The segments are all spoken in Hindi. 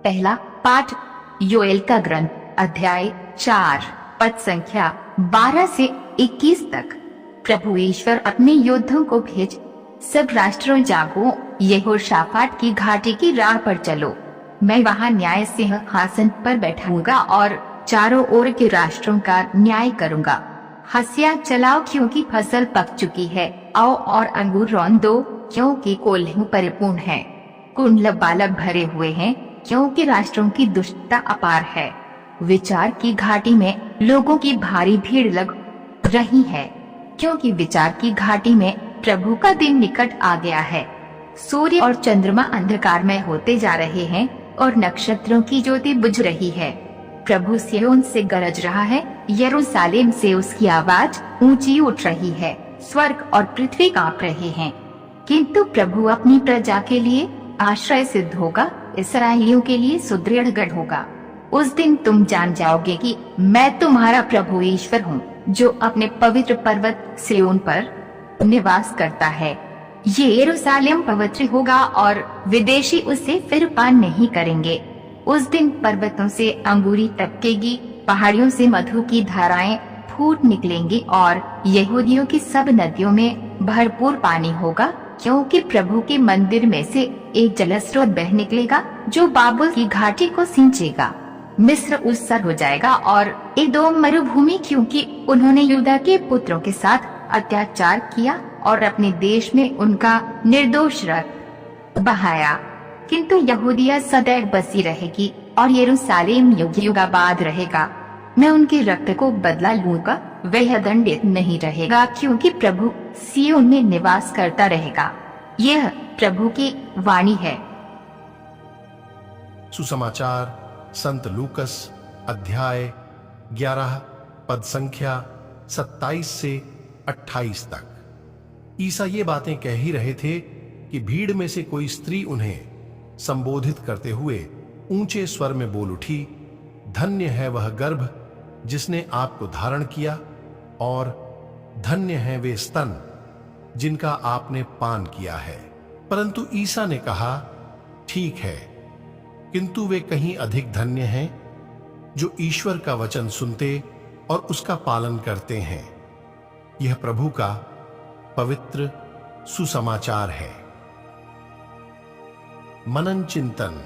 पहला पाठ योएल का ग्रंथ अध्याय 4 पद संख्या 12 से 21 तक। प्रभु ईश्वर अपने योद्धों को भेज, सब राष्ट्रों जागो, यहोशाफाट की घाटी की राह पर चलो। मैं वहाँ न्याय सिंहासन पर बैठाऊंगा और चारों ओर के राष्ट्रों का न्याय करूंगा। हंसिया चलाओ क्योंकि फसल पक चुकी है, आओ और अंगूर रौंद दो क्योंकि कोल्हू परिपूर्ण है। कुंड बालक भरे हुए हैं क्योंकि राष्ट्रों की दुष्टता अपार है। विचार की घाटी में लोगों की भारी भीड़ लग रही है, क्योंकि विचार की घाटी में प्रभु का दिन निकट आ गया है। सूर्य और चंद्रमा अंधकार में होते जा रहे हैं और नक्षत्रों की ज्योति बुझ रही है। प्रभु सिय्योन से गरज रहा है, यरूशलेम से उसकी आवाज ऊंची उठ रही है। स्वर्ग और पृथ्वी कांप रहे हैं, किंतु प्रभु अपनी प्रजा के लिए आश्रय सिद्ध होगा, इस्राएलियों के लिए सुदृढ़ गढ़ होगा। उस दिन तुम जान जाओगे कि मैं तुम्हारा प्रभु ईश्वर हूँ, जो अपने पवित्र पर्वत सिय्योन पर निवास करता है। ये यरूशलेम पवित्र होगा और विदेशी उसे फिर पान नहीं करेंगे। उस दिन पर्वतों से अंगूरी टपकेगी, पहाड़ियों से मधु की धाराएं फूट निकलेंगी और यहूदियों की सब नदियों में भरपूर पानी होगा, क्योंकि प्रभु के मंदिर में से एक जलस्रोत बह निकलेगा जो बाबुल की घाटी को सिंचेगा। मिस्र उसर हो जाएगा और एदोम मरुभूमि, क्योंकि उन्होंने यूदा के पुत्रों के साथ अत्याचार किया और अपने देश में उनका निर्दोष रक्त बहाया। किंतु यहूदिया सदैव बसी रहेगी और यरूशलेम युग युगाबाद रहेगा। मैं उनके रक्त को बदला लूंगा, वह दंडित नहीं रहेगा, क्योंकि प्रभु सिय्योन में निवास करता रहेगा। यह प्रभु की वाणी है। सुसमाचार संत लूकस अध्याय 11 पद संख्या 27 से 28 तक। ईसा ये बातें कह ही रहे थे कि भीड़ में से कोई स्त्री उन्हें संबोधित करते हुए ऊंचे स्वर में बोल उठी, धन्य है वह गर्भ जिसने आपको धारण किया और धन्य है वे स्तन जिनका आपने पान किया है। परंतु ईसा ने कहा, ठीक है, किंतु वे कहीं अधिक धन्य हैं जो ईश्वर का वचन सुनते और उसका पालन करते हैं। यह प्रभु का पवित्र सुसमाचार है। मनन चिंतन।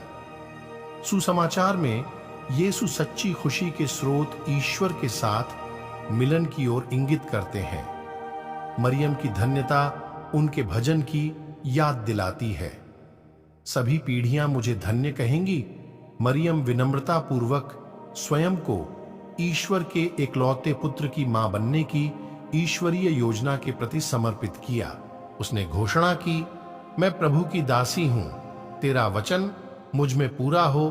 सुसमाचार में यीशु सच्ची खुशी के स्रोत ईश्वर के साथ मिलन की ओर इंगित करते हैं। मरियम की धन्यता उनके भजन की याद दिलाती है। सभी पीढ़ियां मुझे धन्य कहेंगी। मरियम विनम्रता पूर्वक स्वयं को ईश्वर के एकलौते पुत्र की मां बनने की ईश्वरीय योजना के प्रति समर्पित किया। उसने घोषणा की, मैं प्रभु की दासी हूं, तेरा वचन मुझ में पूरा हो।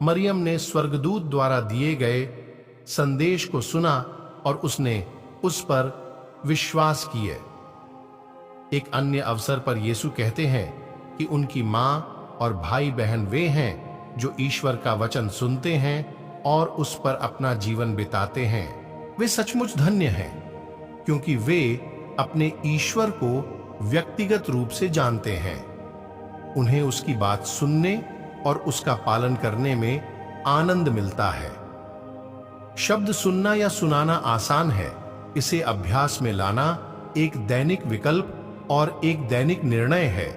मरियम ने स्वर्गदूत द्वारा दिए गए संदेश को सुना और उसने उस पर विश्वास किए। एक अन्य अवसर पर यीशु कहते हैं कि उनकी मां और भाई बहन वे हैं जो ईश्वर का वचन सुनते हैं और उस पर अपना जीवन बिताते हैं। वे सचमुच धन्य हैं, क्योंकि वे अपने ईश्वर को व्यक्तिगत रूप से जानते हैं। उन्हें उसकी बात सुनने और उसका पालन करने में आनंद मिलता है। शब्द सुनना या सुनाना आसान है, इसे अभ्यास में लाना एक दैनिक विकल्प और एक दैनिक निर्णय है।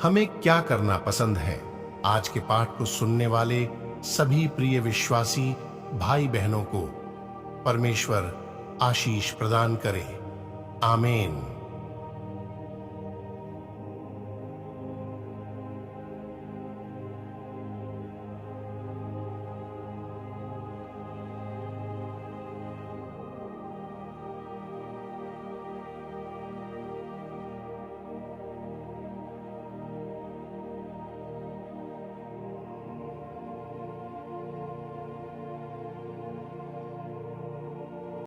हमें क्या करना पसंद है? आज के पाठ को सुनने वाले सभी प्रिय विश्वासी भाई बहनों को परमेश्वर आशीष प्रदान करे। आमीन।